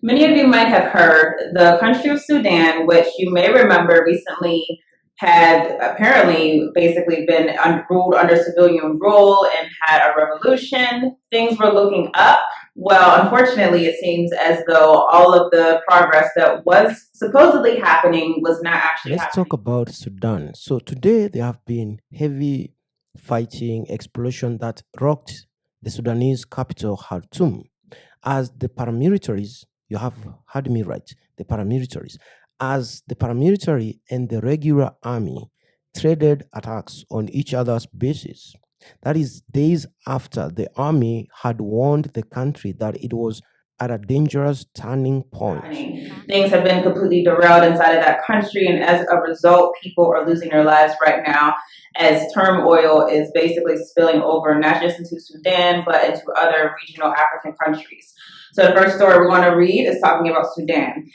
Many of you might have heard the country of Sudan, which you may remember recently had apparently basically been ruled under civilian rule and had a revolution. Things were looking up. Well, unfortunately, it seems as though all of the progress that was supposedly happening was not actually Let's talk happening. about Sudan. So today there have been heavy fighting, explosion that rocked the Sudanese capital Khartoum as the paramilitaries, you have heard me right, the paramilitaries, as the paramilitary and the regular army traded attacks on each other's bases. That is days after the army had warned the country that it was at a dangerous turning point. Happening. Things have been completely derailed inside of that country, and as a result, people are losing their lives right now as turmoil is basically spilling over not just into Sudan, but into other regional African countries. So, the first story we're going to read is talking about Sudan.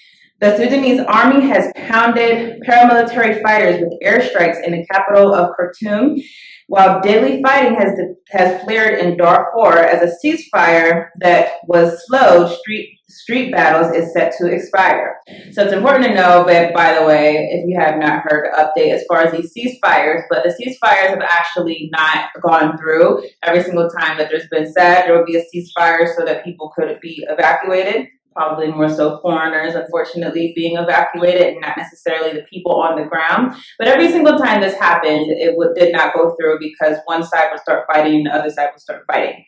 The Sudanese army has pounded paramilitary fighters with airstrikes in the capital of Khartoum, while deadly fighting has flared in Darfur as a ceasefire that was slowed. Street battles is set to expire. So it's important to know that, by the way, if you have not heard the update as far as these ceasefires, but the ceasefires have actually not gone through. Every single time that there's been said there would be a ceasefire so that people could be evacuated. Probably more so foreigners, unfortunately, being evacuated and not necessarily the people on the ground. But every single time this happened, did not go through because one side would start fighting and the other side would start fighting.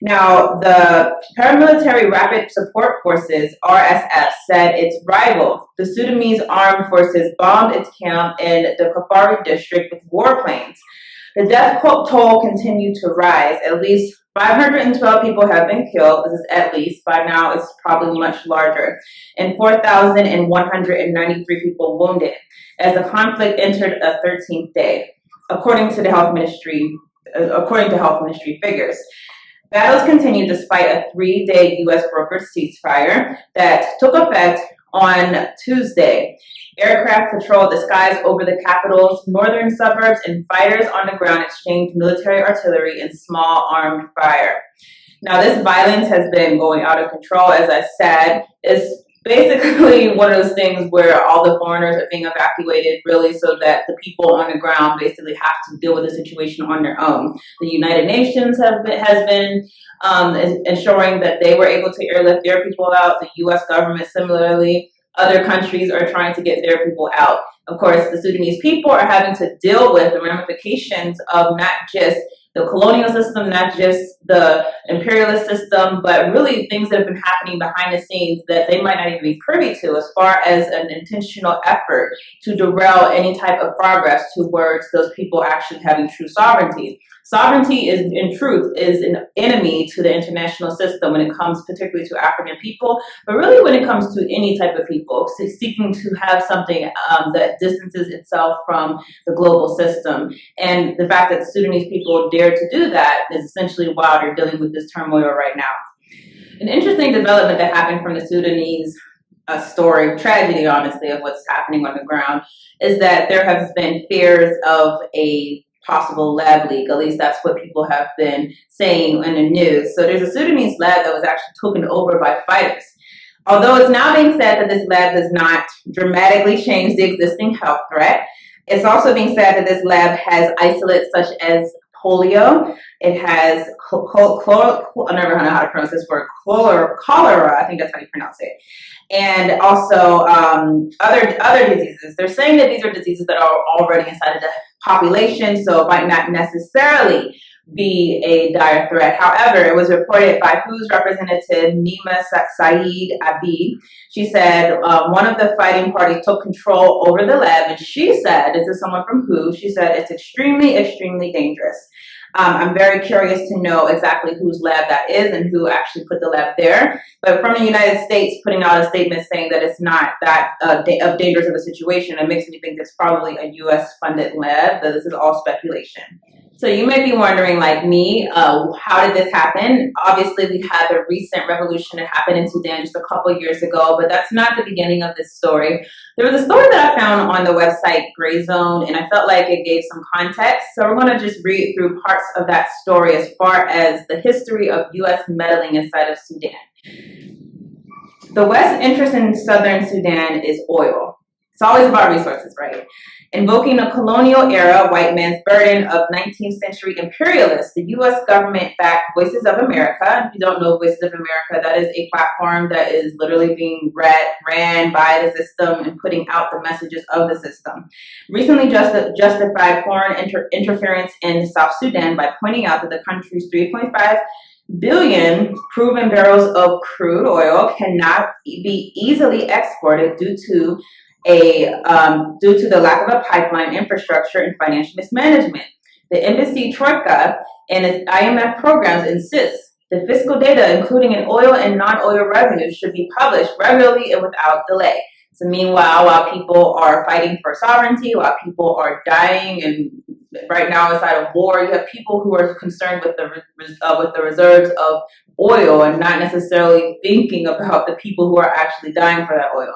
Now, the Paramilitary Rapid Support Forces, RSF, said its rival, the Sudanese Armed Forces, bombed its camp in the Kafari district with warplanes. The death toll continued to rise. At least 512 people have been killed. This is at least. By now, it's probably much larger. And 4,193 people wounded as the conflict entered a 13th day, according to health ministry figures. Battles continued despite a 3-day U.S. brokered ceasefire that took effect on Tuesday. Aircraft patrolled the skies over the capital's northern suburbs, and fighters on the ground exchanged military artillery and small armed fire. Now, this violence has been going out of control, as I said. It's basically one of those things where all the foreigners are being evacuated, really, so that the people on the ground basically have to deal with the situation on their own. The United Nations has been ensuring that they were able to airlift their people out. The U.S. government, similarly. Other countries are trying to get their people out. Of course, the Sudanese people are having to deal with the ramifications of not just the colonial system, not just the imperialist system, but really things that have been happening behind the scenes that they might not even be privy to, as far as an intentional effort to derail any type of progress towards those people actually having true sovereignty. Sovereignty is, in truth, is an enemy to the international system when it comes particularly to African people, but really when it comes to any type of people seeking to have something that distances itself from the global system. And the fact that the Sudanese people dare to do that is essentially why they're dealing with this turmoil right now. An interesting development that happened from the Sudanese story of tragedy, honestly, of what's happening on the ground, is that there has been fears of a possible lab leak. At least that's what people have been saying in the news. So there's a Sudanese lab that was actually taken over by fighters. Although it's now being said that this lab does not dramatically change the existing health threat, it's also being said that this lab has isolates such as polio. It has I never know how to pronounce this word, cholera. I think that's how you pronounce it. And also other diseases. They're saying that these are diseases that are already inside of the population, so it might not necessarily be a dire threat. However, it was reported by WHO's representative Nima Saeed Abi. She said one of the fighting parties took control over the lab, and she said, this is someone from WHO, she said it's extremely, extremely dangerous. I'm very curious to know exactly whose lab that is and who actually put the lab there. But from the United States putting out a statement saying that it's not that dangerous of a situation, it makes me think it's probably a U.S.-funded lab, that this is all speculation. So you may be wondering, like me, how did this happen? Obviously, we had the recent revolution that happened in Sudan just a couple of years ago, but that's not the beginning of this story. There was a story that I found on the website Gray Zone, and I felt like it gave some context. So we're going to just read through parts of that story as far as the history of U.S. meddling inside of Sudan. The West's interest in southern Sudan is oil. It's always about resources, right? Invoking a colonial era white man's burden of 19th century imperialists, the U.S. government backed Voices of America. If you don't know Voices of America, that is a platform that is literally being ran by the system and putting out the messages of the system. Recently justified foreign interference in South Sudan by pointing out that the country's 3.5 billion proven barrels of crude oil cannot be easily exported due to the lack of a pipeline infrastructure and financial mismanagement. The embassy troika and its IMF programs insist the fiscal data, including in oil and non-oil revenues, should be published regularly and without delay. So meanwhile, while people are fighting for sovereignty, while people are dying, and right now inside of war, you have people who are concerned with the reserves of oil and not necessarily thinking about the people who are actually dying for that oil.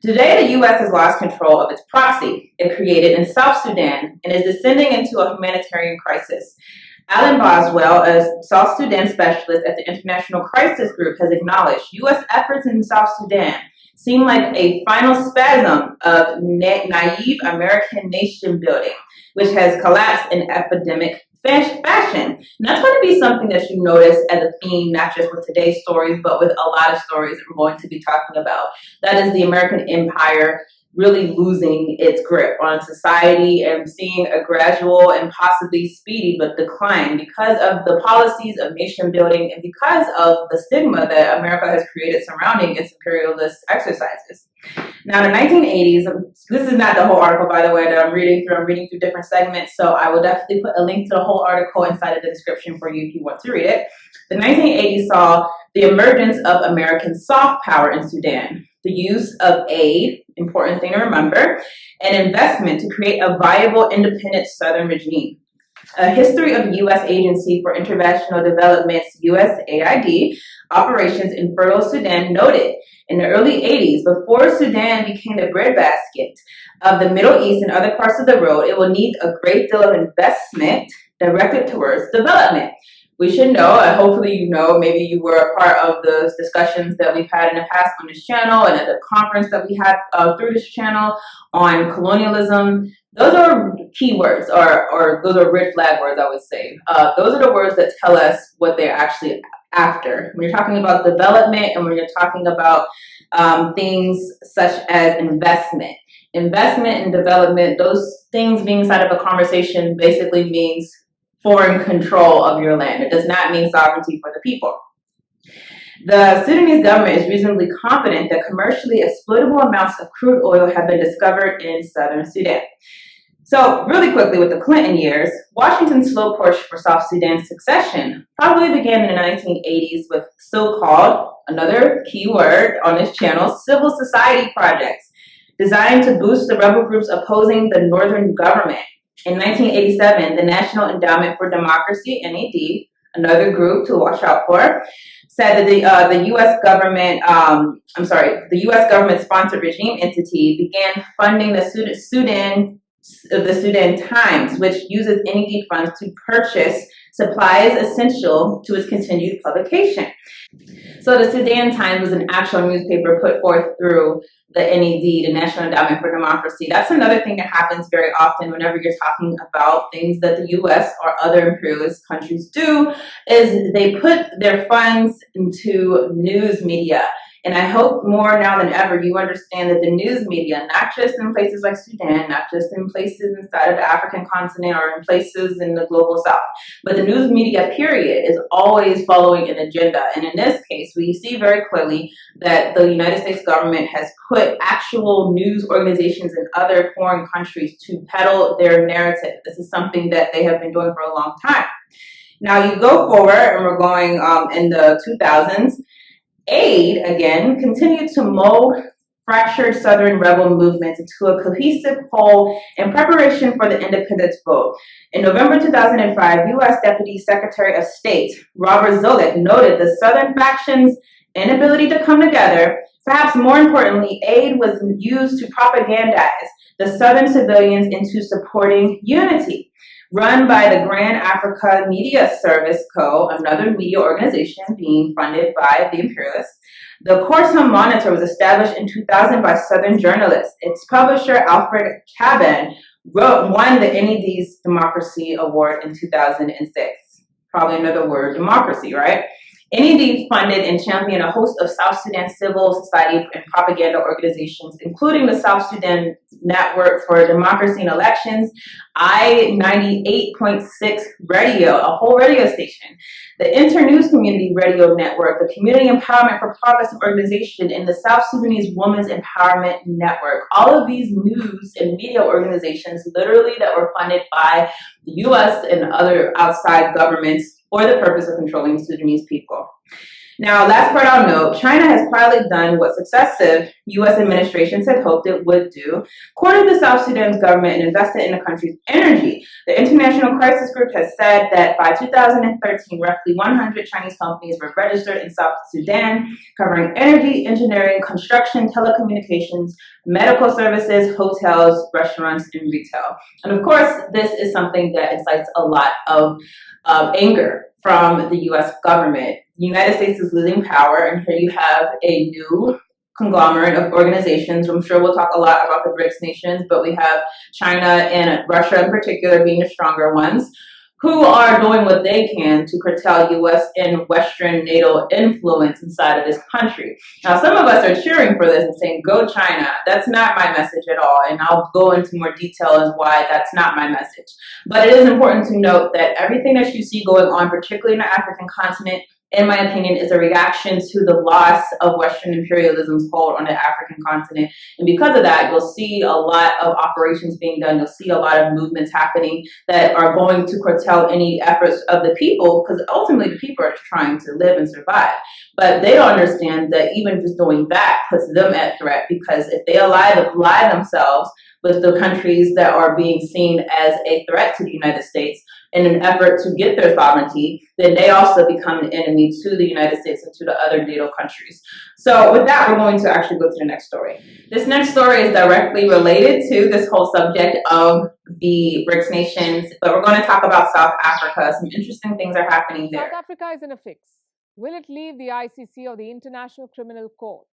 Today, the U.S. has lost control of its proxy it created in South Sudan and is descending into a humanitarian crisis. Alan Boswell, a South Sudan specialist at the International Crisis Group, has acknowledged U.S. efforts in South Sudan seem like a final spasm of naive American nation building, which has collapsed in epidemic fashion. And that's going to be something that you notice as a theme, not just with today's stories, but with a lot of stories that we're going to be talking about. That is the American empire really losing its grip on society and seeing a gradual and possibly speedy but decline because of the policies of nation building and because of the stigma that America has created surrounding its imperialist exercises. Now, in the 1980s, this is not the whole article, by the way, that I'm reading through. I'm reading through different segments, so I will definitely put a link to the whole article inside of the description for you if you want to read it. The 1980s saw the emergence of American soft power in Sudan, the use of aid, important thing to remember, and investment to create a viable, independent Southern regime. A history of U.S. Agency for International Development's USAID operations in fertile Sudan noted in the early 80s, before Sudan became the breadbasket of the Middle East and other parts of the world, it will need a great deal of investment directed towards development. We should know, and hopefully you know, maybe you were a part of the discussions that we've had in the past on this channel and at the conference that we had through this channel on colonialism. Those are key words, or those are red flag words, I would say. Those are the words that tell us what they're actually after. When you're talking about development and when you're talking about things such as investment. Investment and development, those things being inside of a conversation basically means foreign control of your land. It does not mean sovereignty for the people. The Sudanese government is reasonably confident that commercially exploitable amounts of crude oil have been discovered in southern Sudan. So really quickly, with the Clinton years, Washington's slow push for South Sudan's succession probably began in the 1980s with so-called, another key word on this channel, civil society projects designed to boost the rebel groups opposing the northern government. In 1987, the National Endowment for Democracy, NED, another group to watch out for, said that the U.S. government, the U.S. government-sponsored regime entity began funding the Sudan Times, which uses NED funds to purchase supplies essential to its continued publication. So the Sudan Times was an actual newspaper put forth through the NED, the National Endowment for Democracy. That's another thing that happens very often whenever you're talking about things that the U.S. or other imperialist countries do, is they put their funds into news media. And I hope more now than ever you understand that the news media, not just in places like Sudan, not just in places inside of the African continent or in places in the global south, but the news media period is always following an agenda. And in this case, we see very clearly that the United States government has put actual news organizations in other foreign countries to peddle their narrative. This is something that they have been doing for a long time. Now you go forward and we're going in the 2000s. Aid, again, continued to mold fractured Southern rebel movements into a cohesive whole in preparation for the independence vote. In November 2005, U.S. Deputy Secretary of State Robert Zoellick noted the Southern factions' inability to come together. Perhaps more importantly, aid was used to propagandize the Southern civilians into supporting unity. run by the Grand Africa Media Service Co., another media organization being funded by the imperialists. The Corsom Monitor was established in 2000 by Southern journalists. Its publisher, Alfred Cabin, won the NED's Democracy Award in 2006. Probably another word, democracy, right? NED funded and championed a host of South Sudan civil society and propaganda organizations, including the South Sudan Network for Democracy and Elections, I-98.6 Radio, a whole radio station, the Internews Community Radio Network, the Community Empowerment for Progress Organization, and the South Sudanese Women's Empowerment Network. All of these news and media organizations literally that were funded by the U.S. and other outside governments for the purpose of controlling Sudanese people. Now, last part I'll note, China has quietly done what successive U.S. administrations had hoped it would do, courted the South Sudan's government and invested in the country's energy. The International Crisis Group has said that by 2013, roughly 100 Chinese companies were registered in South Sudan, covering energy, engineering, construction, telecommunications, medical services, hotels, restaurants, and retail. And of course, this is something that incites a lot of anger from the U.S. government. The United States is losing power, and here you have a new conglomerate of organizations. I'm sure we'll talk a lot about the BRICS nations, but we have China and Russia in particular being the stronger ones, who are doing what they can to curtail U.S. and Western NATO influence inside of this country. Now, some of us are cheering for this and saying, go China. That's not my message at all, and I'll go into more detail as why that's not my message. But it is important to note that everything that you see going on, particularly in the African continent, in my opinion, is a reaction to the loss of Western imperialism's hold on the African continent. And because of that, you'll see a lot of operations being done. You'll see a lot of movements happening that are going to curtail any efforts of the people, because ultimately the people are just trying to live and survive. But they don't understand that even just doing that puts them at threat, because if they ally themselves with the countries that are being seen as a threat to the United States in an effort to get their sovereignty, then they also become an enemy to the United States and to the other NATO countries. So with that, we're going to actually go to the next story. This next story is directly related to this whole subject of the BRICS nations, but we're going to talk about South Africa. Some interesting things are happening there. South Africa is in a fix. Will it leave the ICC or the International Criminal Court?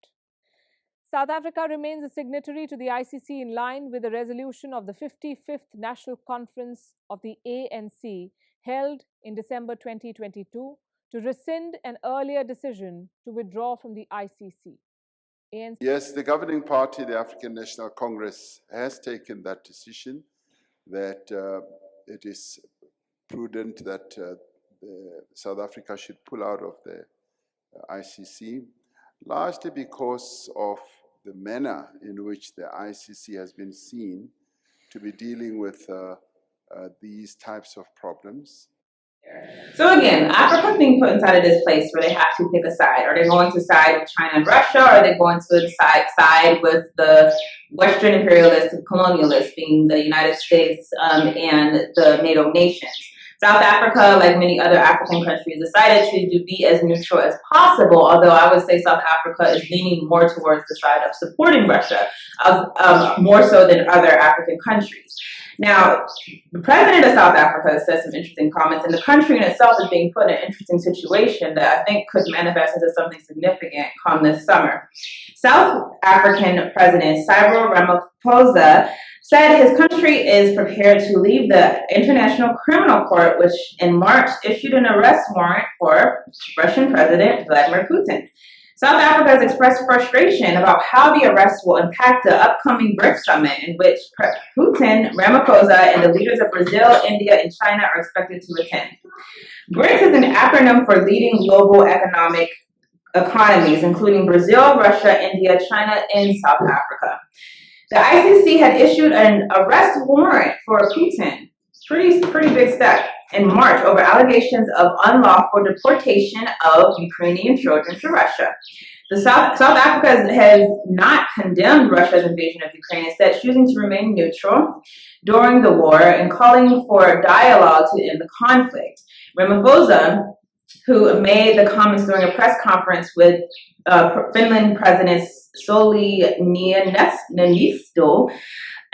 South Africa remains a signatory to the ICC in line with the resolution of the 55th National Conference of the ANC held in December 2022 to rescind an earlier decision to withdraw from the ICC. ANC Yes, the governing party, the African National Congress, has taken that decision that it is prudent that South Africa should pull out of the ICC, largely because of the manner in which the ICC has been seen to be dealing with these types of problems. So again, Africa is being put inside of this place where they have to pick a side. Are they going to side with China and Russia, or are they going to side with the Western imperialists and colonialists, being the United States and the NATO nations? South Africa, like many other African countries, decided to be as neutral as possible, although I would say South Africa is leaning more towards the side of supporting Russia, more so than other African countries. Now, the president of South Africa said some interesting comments, and the country in itself is being put in an interesting situation that I think could manifest into something significant come this summer. South African President Cyril Ramaphosa said his country is prepared to leave the International Criminal Court, which in March issued an arrest warrant for Russian President Vladimir Putin. South Africa has expressed frustration about how the arrest will impact the upcoming BRICS summit, in which Putin, Ramaphosa, and the leaders of Brazil, India, and China are expected to attend. BRICS is an acronym for leading global economies, including Brazil, Russia, India, China, and South Africa. The ICC had issued an arrest warrant for Putin, pretty big step, in March over allegations of unlawful deportation of Ukrainian children to Russia. South Africa has not condemned Russia's invasion of Ukraine, instead choosing to remain neutral during the war and calling for dialogue to end the conflict. Ramaphosa, who made the comments during a press conference with Finland President Sauli Niinisto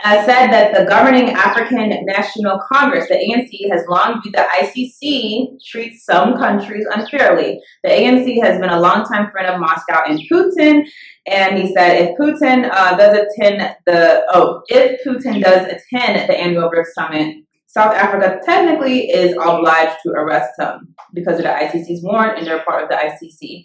said that the governing African National Congress, the ANC, has long viewed the ICC treats some countries unfairly. The ANC has been a longtime friend of Moscow and Putin, and he said if Putin does attend the annual BRICS summit, South Africa technically is obliged to arrest him because of the ICC's warrant, and they're part of the ICC.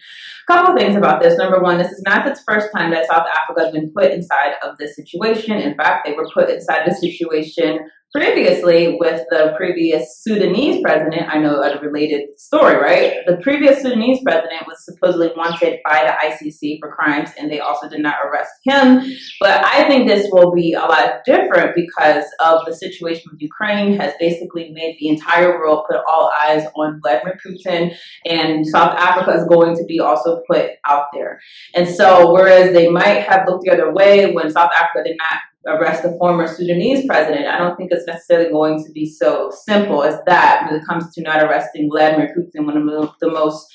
A couple things about this. Number one, this is not the first time that South Africa has been put inside of this situation. In fact, they were put inside the situation previously with the previous Sudanese president. I know a related story, right? The previous Sudanese president was supposedly wanted by the ICC for crimes, and they also did not arrest him. But I think this will be a lot different because of the situation with Ukraine has basically made the entire world put all eyes on Vladimir Putin, and South Africa is going to be also put out there. And so whereas they might have looked the other way when South Africa did not arrest the former Sudanese president, I don't think it's necessarily going to be so simple as that when it comes to not arresting Vladimir Putin, one of the most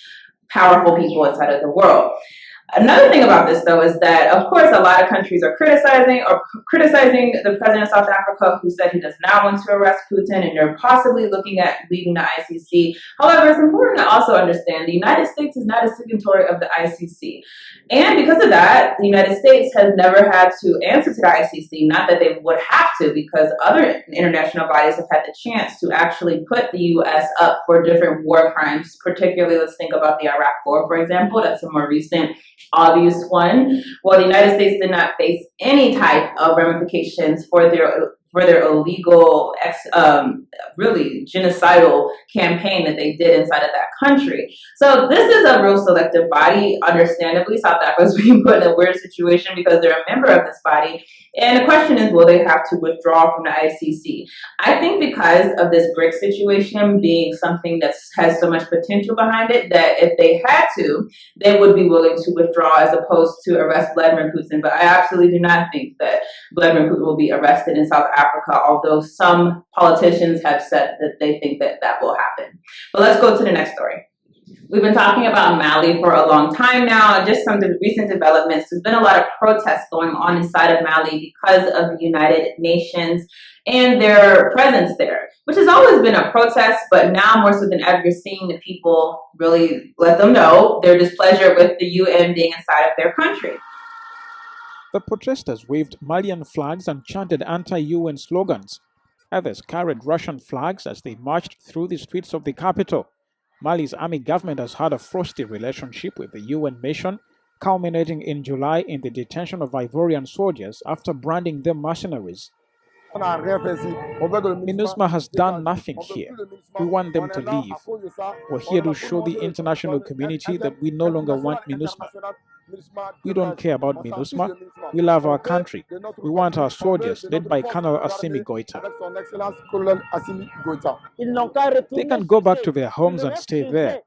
powerful people inside of the world. Another thing about this, though, is that, of course, a lot of countries are criticizing the president of South Africa, who said he does not want to arrest Putin, and they're possibly looking at leaving the ICC. However, it's important to also understand the United States is not a signatory of the ICC. And because of that, the United States has never had to answer to the ICC, not that they would have to, because other international bodies have had the chance to actually put the U.S. up for different war crimes, particularly, let's think about the Iraq War, for example. That's a more recent obvious one. Well, the United States did not face any type of ramifications for their illegal, really genocidal campaign that they did inside of that country. So this is a real selective body. Understandably, South Africa is being put in a weird situation because they're a member of this body. And the question is, will they have to withdraw from the ICC? I think because of this BRICS situation being something that has so much potential behind it, that if they had to, they would be willing to withdraw as opposed to arrest Vladimir Putin. But I absolutely do not think that Vladimir Putin will be arrested in South Africa, although some politicians have said that they think that that will happen. But let's go to the next story. We've been talking about Mali for a long time now, and just some recent developments. There's been a lot of protests going on inside of Mali because of the United Nations and their presence there, which has always been a protest, but now more so than ever, you're seeing the people really let them know their displeasure with the UN being inside of their country. The protesters waved Malian flags and chanted anti-UN slogans. Others carried Russian flags as they marched through the streets of the capital. Mali's army government has had a frosty relationship with the UN mission, culminating in July in the detention of Ivorian soldiers after branding them mercenaries. MINUSMA has done nothing here. We want them to leave. We're here to show the international community that we no longer want MINUSMA. We don't care about MINUSMA. We love our country. We want our soldiers, led by Colonel Assimi Goïta. They can go back to their homes and stay there.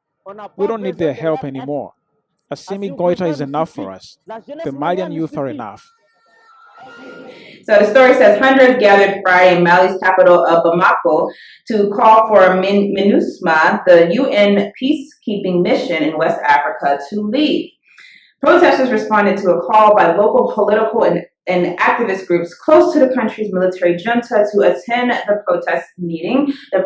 We don't need their help anymore. Assimi Goïta is enough for us. The Malian youth are enough. So the story says hundreds gathered Friday in Mali's capital of Bamako to call for MINUSMA, the UN peacekeeping mission in West Africa, to leave. Protesters responded to a call by local political and activist groups close to the country's military junta to attend the protest meeting. The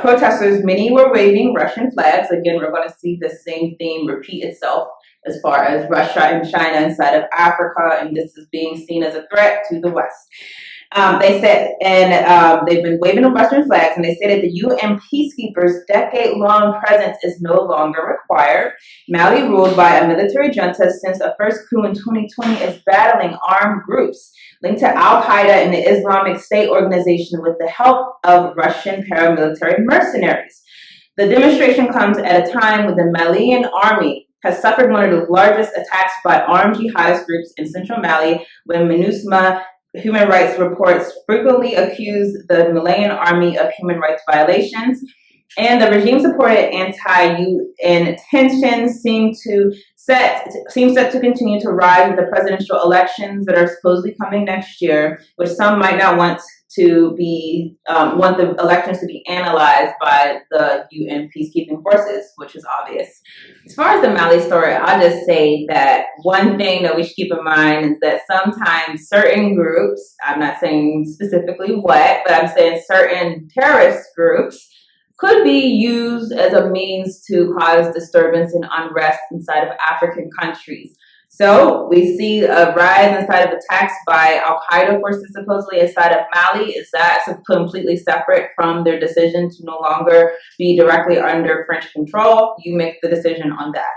protesters, many were waving Russian flags. Again, we're going to see the same theme repeat itself as far as Russia and China inside of Africa, and this is being seen as a threat to the West. They said, and they've been waving the Russian flags, and they said that the UN peacekeepers' decade-long presence is no longer required. Mali, ruled by a military junta since the first coup in 2020, is battling armed groups linked to Al-Qaeda and the Islamic State organization with the help of Russian paramilitary mercenaries. The demonstration comes at a time when the Malian army has suffered one of the largest attacks by armed jihadist groups in central Mali, when MINUSMA human rights reports frequently accuse the Malian army of human rights violations. And the regime-supported anti-UN tensions seem set to continue to rise with the presidential elections that are supposedly coming next year, which some might not want to be want the elections to be analyzed by the UN peacekeeping forces, which is obvious. As far as the Mali story, I'll just say that one thing that we should keep in mind is that sometimes certain groups, I'm not saying specifically what, but I'm saying certain terrorist groups could be used as a means to cause disturbance and unrest inside of African countries. So we see a rise inside of attacks by Al-Qaeda forces supposedly inside of Mali. Is that completely separate from their decision to no longer be directly under French control? You make the decision on that.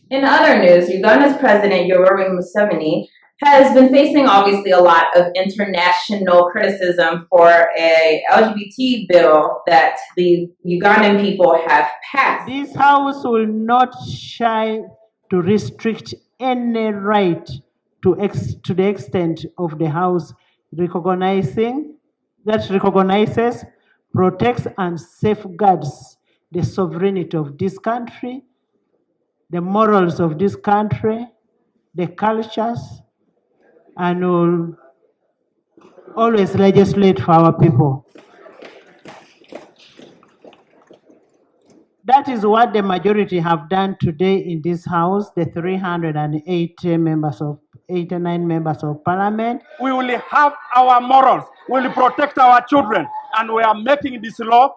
In other news, Uganda's President Yoweri Museveni has been facing obviously a lot of international criticism for a LGBT bill that the Ugandan people have passed. This House will not shy to restrict any right to the extent of the House recognizes, protects, and safeguards the sovereignty of this country, the morals of this country, the cultures, and will always legislate for our people. That is what the majority have done today in this House, the 389 members of Parliament. We will have our morals, we will protect our children, and we are making this law,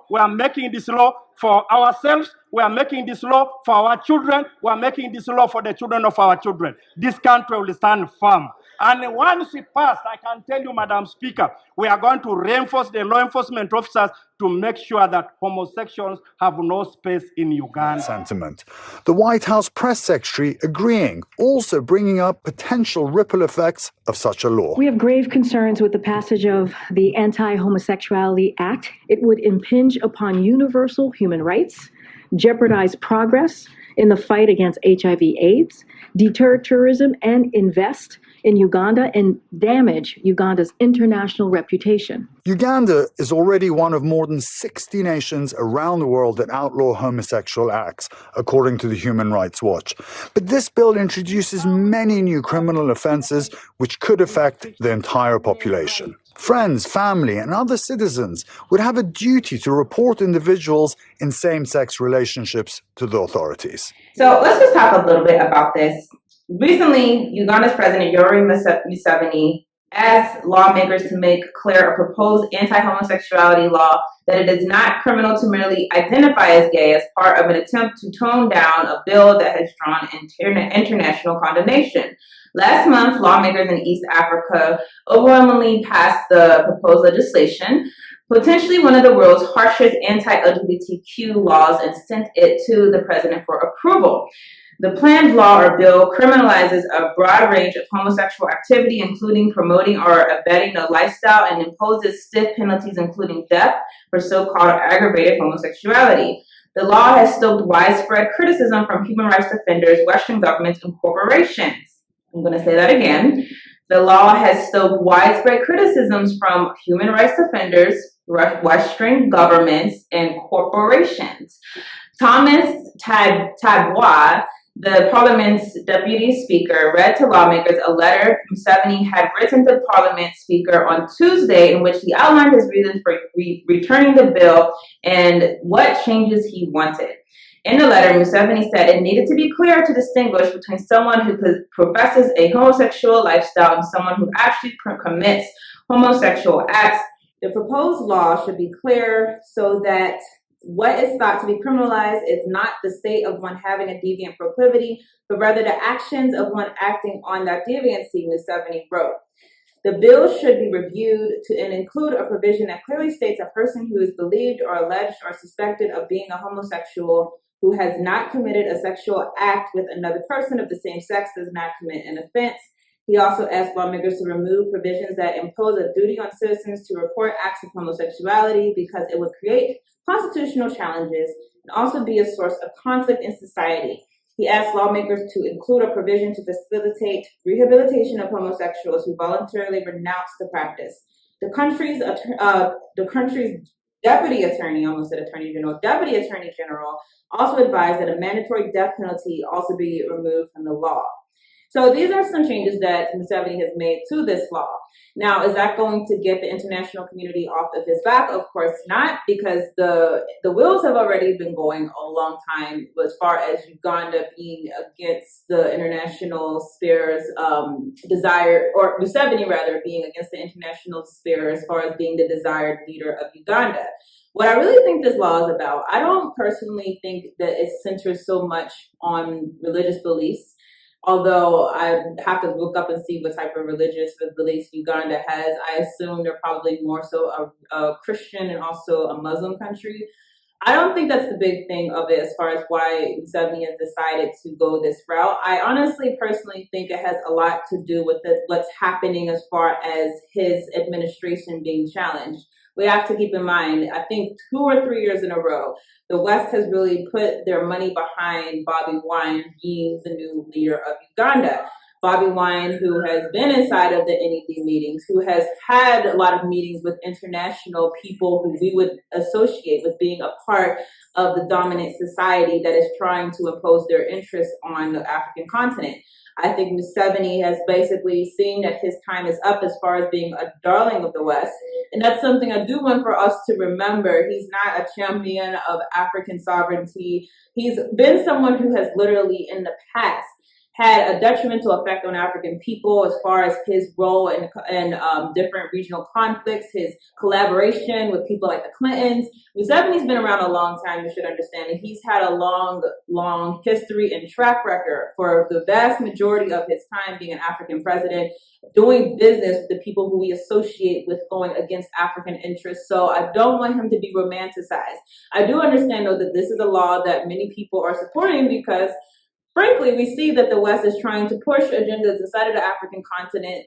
for ourselves, we are making this law for our children, we are making this law for the children of our children. This country will stand firm. And once it passed, I can tell you, Madam Speaker, we are going to reinforce the law enforcement officers to make sure that homosexuals have no space in Uganda. Sentiment. The White House press secretary agreeing, also bringing up potential ripple effects of such a law. We have grave concerns with the passage of the Anti-Homosexuality Act. It would impinge upon universal human rights, jeopardize progress in the fight against HIV/AIDS, deter tourism, and invest in Uganda and damage Uganda's international reputation. Uganda is already one of more than 60 nations around the world that outlaw homosexual acts, according to the Human Rights Watch. But this bill introduces many new criminal offences which could affect the entire population. Friends, family, and other citizens would have a duty to report individuals in same-sex relationships to the authorities. So let's just talk a little bit about this. Recently, Uganda's President Yoweri Museveni asked lawmakers to make clear a proposed anti-homosexuality law that it is not criminal to merely identify as gay as part of an attempt to tone down a bill that has drawn international condemnation. Last month, lawmakers in East Africa overwhelmingly passed the proposed legislation, potentially one of the world's harshest anti-LGBTQ laws, and sent it to the president for approval. The planned law or bill criminalizes a broad range of homosexual activity, including promoting or abetting a lifestyle, and imposes stiff penalties, including death, for so-called aggravated homosexuality. The law has stoked widespread criticism from human rights defenders, Western governments, and corporations. I'm going to say that again. The law has stoked widespread criticisms from human rights defenders, Western governments, and corporations. Thomas Tadwa, the Parliament's deputy speaker, read to lawmakers a letter Museveni had written to Parliament Speaker on Tuesday, in which he outlined his reasons for returning the bill and what changes he wanted. In the letter, Museveni said it needed to be clear to distinguish between someone who professes a homosexual lifestyle and someone who actually commits homosexual acts. The proposed law should be clear so that what is thought to be criminalized is not the state of one having a deviant proclivity, but rather the actions of one acting on that deviancy, Museveni wrote. The bill should be reviewed and include a provision that clearly states a person who is believed or alleged or suspected of being a homosexual who has not committed a sexual act with another person of the same sex does not commit an offense. He also asked lawmakers to remove provisions that impose a duty on citizens to report acts of homosexuality because it would create constitutional challenges and also be a source of conflict in society. He asked lawmakers to include a provision to facilitate rehabilitation of homosexuals who voluntarily renounce the practice. The country's deputy attorney, almost said attorney general, deputy attorney general also advised that a mandatory death penalty also be removed from the law. So these are some changes that Museveni has made to this law. Now, is that going to get the international community off of his back? Of course not, because the wheels have already been going a long time as far as Uganda being against the international sphere's desire, or Museveni rather being against the international sphere as far as being the desired leader of Uganda. What I really think this law is about, I don't personally think that it centers so much on religious beliefs. Although I have to look up and see what type of religious beliefs Uganda has, I assume they're probably more so a Christian and also a Muslim country. I don't think that's the big thing of it as far as why Museveni has decided to go this route. I honestly, personally think it has a lot to do with what's happening as far as his administration being challenged. We have to keep in mind, I think 2 or 3 years in a row, the West has really put their money behind Bobby Wine being the new leader of Uganda. Bobby Wine, who has been inside of the NED meetings, who has had a lot of meetings with international people who we would associate with being a part of the dominant society that is trying to impose their interests on the African continent. I think Museveni has basically seen that his time is up as far as being a darling of the West. And that's something I do want for us to remember. He's not a champion of African sovereignty. He's been someone who has literally in the past had a detrimental effect on African people as far as his role in different regional conflicts, his collaboration with people like the Clintons. Museveni's been around a long time, you should understand, and he's had a long history and track record for the vast majority of his time being an African president, doing business with the people who we associate with going against African interests. So I don't want him to be romanticized. I do understand, though, that this is a law that many people are supporting because frankly, we see that the West is trying to push agendas inside of the African continent,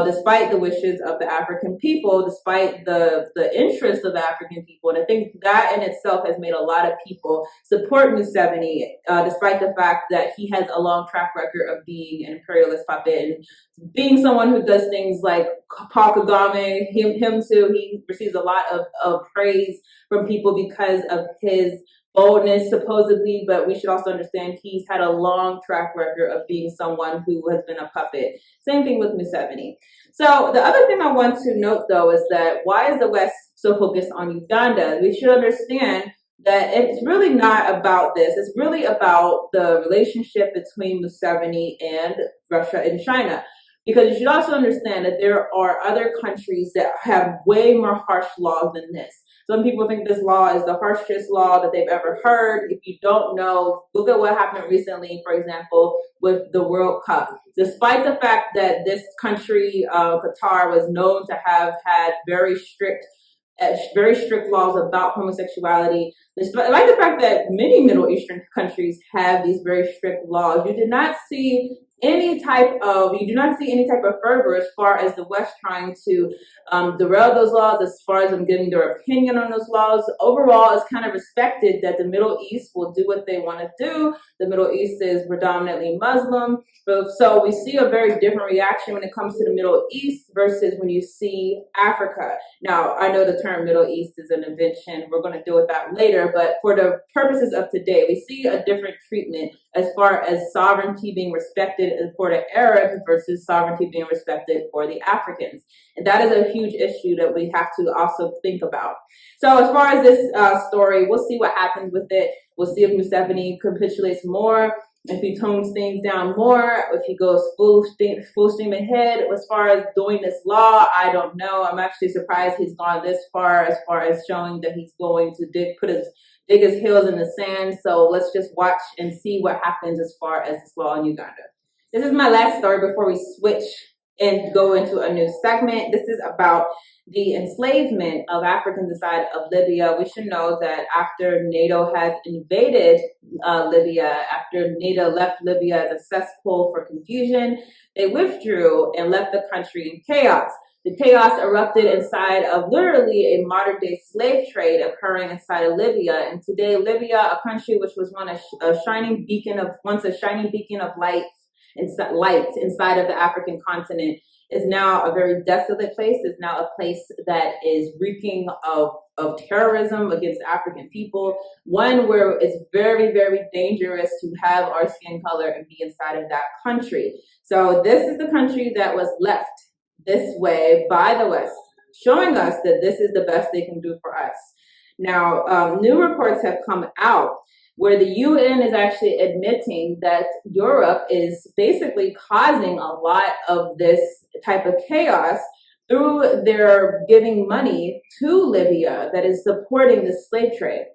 despite the wishes of the African people, despite the interests of the African people. And I think that in itself has made a lot of people support Museveni, despite the fact that he has a long track record of being an imperialist puppet and being someone who does things like Paul Kagame, him too. He receives a lot of praise from people because of his boldness, supposedly, but we should also understand he's had a long track record of being someone who has been a puppet. Same thing with Museveni. So the other thing I want to note, though, is that why is the West so focused on Uganda? We should understand that it's really not about this. It's really about the relationship between Museveni and Russia and China. Because you should also understand that there are other countries that have way more harsh laws than this. Some people think this law is the harshest law that they've ever heard. If you don't know, look at what happened recently, for example, with the World Cup. Despite the fact that this country, Qatar, was known to have had very strict laws about homosexuality, despite the fact that many Middle Eastern countries have these very strict laws, you do not see any type of fervor as far as the West trying to derail those laws, as far as them giving their opinion on those laws. Overall, it's kind of respected that the Middle East will do what they want to do. The Middle East is predominantly Muslim. So we see a very different reaction when it comes to the Middle East versus when you see Africa. Now, I know the term Middle East is an invention. We're going to deal with that later. But for the purposes of today, we see a different treatment as far as sovereignty being respected for the Arabs versus sovereignty being respected for the Africans. And that is a huge issue that we have to also think about. So as far as this story, we'll see what happens with it. We'll see if Museveni capitulates more, if he tones things down more, if he goes full steam ahead. As far as doing this law, I don't know. I'm actually surprised he's gone this far as showing that he's going to dig his heels in the sand. So let's just watch and see what happens as far as this law in Uganda. This is my last story before we switch and go into a new segment. This is about the enslavement of Africans inside of Libya. We should know that after NATO has invaded Libya, after NATO left Libya as a cesspool for confusion, they withdrew and left the country in chaos. The chaos erupted inside of literally a modern-day slave trade occurring inside of Libya. And today, Libya, a country which was once a shining beacon of light inside of the African continent, is now a very desolate place, is now a place that is reeking of terrorism against African people, one where it's very, very dangerous to have our skin color and be inside of that country. So this is the country that was left this way by the West, showing us that this is the best they can do for us. Now, new reports have come out where the UN is actually admitting that Europe is basically causing a lot of this type of chaos through their giving money to Libya that is supporting the slave trade.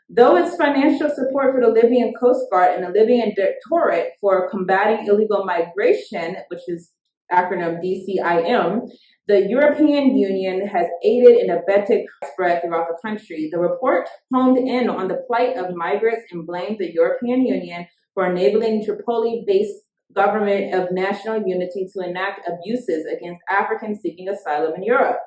Though it's financial support for the Libyan Coast Guard and the Libyan Directorate for combating illegal migration, which is acronym DCIM, the European Union has aided and abetted spread throughout the country. The report honed in on the plight of migrants and blamed the European Union for enabling Tripoli-based government of national unity to enact abuses against Africans seeking asylum in Europe.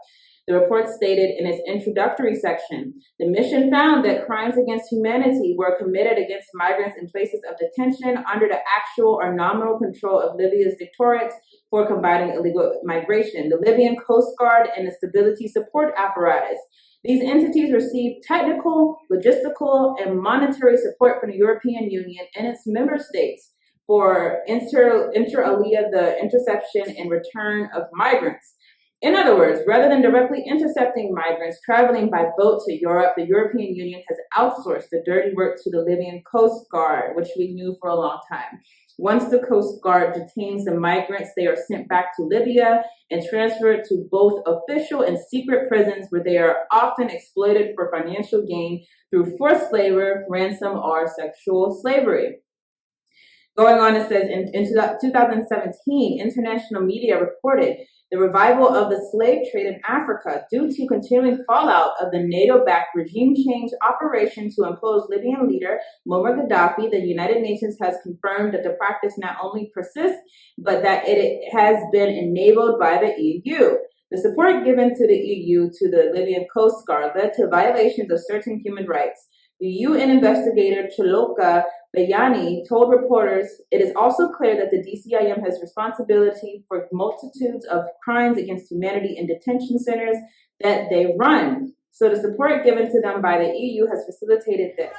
The report stated in its introductory section, the mission found that crimes against humanity were committed against migrants in places of detention under the actual or nominal control of Libya's Directorate for combating illegal migration, the Libyan Coast Guard, and the Stability Support Apparatus. These entities received technical, logistical, and monetary support from the European Union and its member states for inter alia, the interception and return of migrants. In other words, rather than directly intercepting migrants traveling by boat to Europe, the European Union has outsourced the dirty work to the Libyan Coast Guard, which we knew for a long time. Once the Coast Guard detains the migrants, they are sent back to Libya and transferred to both official and secret prisons where they are often exploited for financial gain through forced labor, ransom, or sexual slavery. Going on, it says, in 2017, international media reported the revival of the slave trade in Africa due to continuing fallout of the NATO-backed regime change operation to impose Libyan leader Muammar Gaddafi. The United Nations has confirmed that the practice not only persists, but that it has been enabled by the EU. The support given to the EU to the Libyan Coast Guard led to violations of certain human rights. The UN investigator Choloka Bayani told reporters, it is also clear that the DCIM has responsibility for multitudes of crimes against humanity in detention centers that they run. So the support given to them by the EU has facilitated this.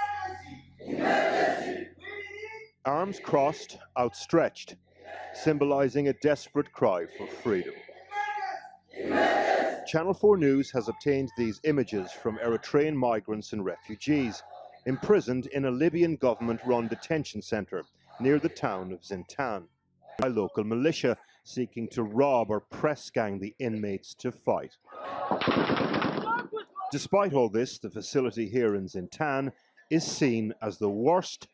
Arms crossed, outstretched, symbolizing a desperate cry for freedom. Channel 4 News has obtained these images from Eritrean migrants and refugees imprisoned in a Libyan government-run detention center near the town of Zintan by local militia seeking to rob or press gang the inmates to fight. Despite all this, the facility here in Zintan is seen as the worst